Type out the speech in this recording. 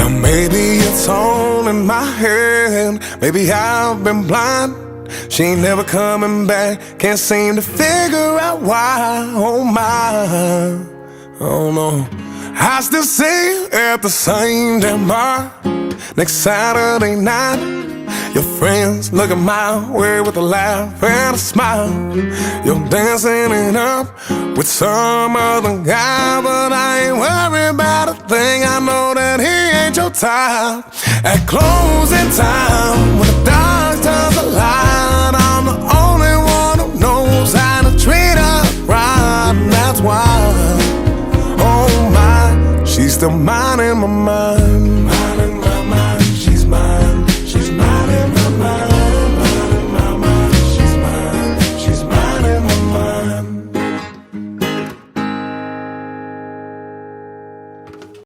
Now maybe it's all in my head, maybe I've been blind. She ain't never coming back, can't seem to figure out why. Oh my, oh no. I still see you at the same damn bar next Saturday night. Your friends looking my way with a laugh and a smile. You're dancing it up with some other guy, but I ain't worried about a thing. I know that he ain't your type. At closing time, when the dark turns the light, I'm the only one who knows how to treat her right. And that's why, oh my, she's still mine in my mind.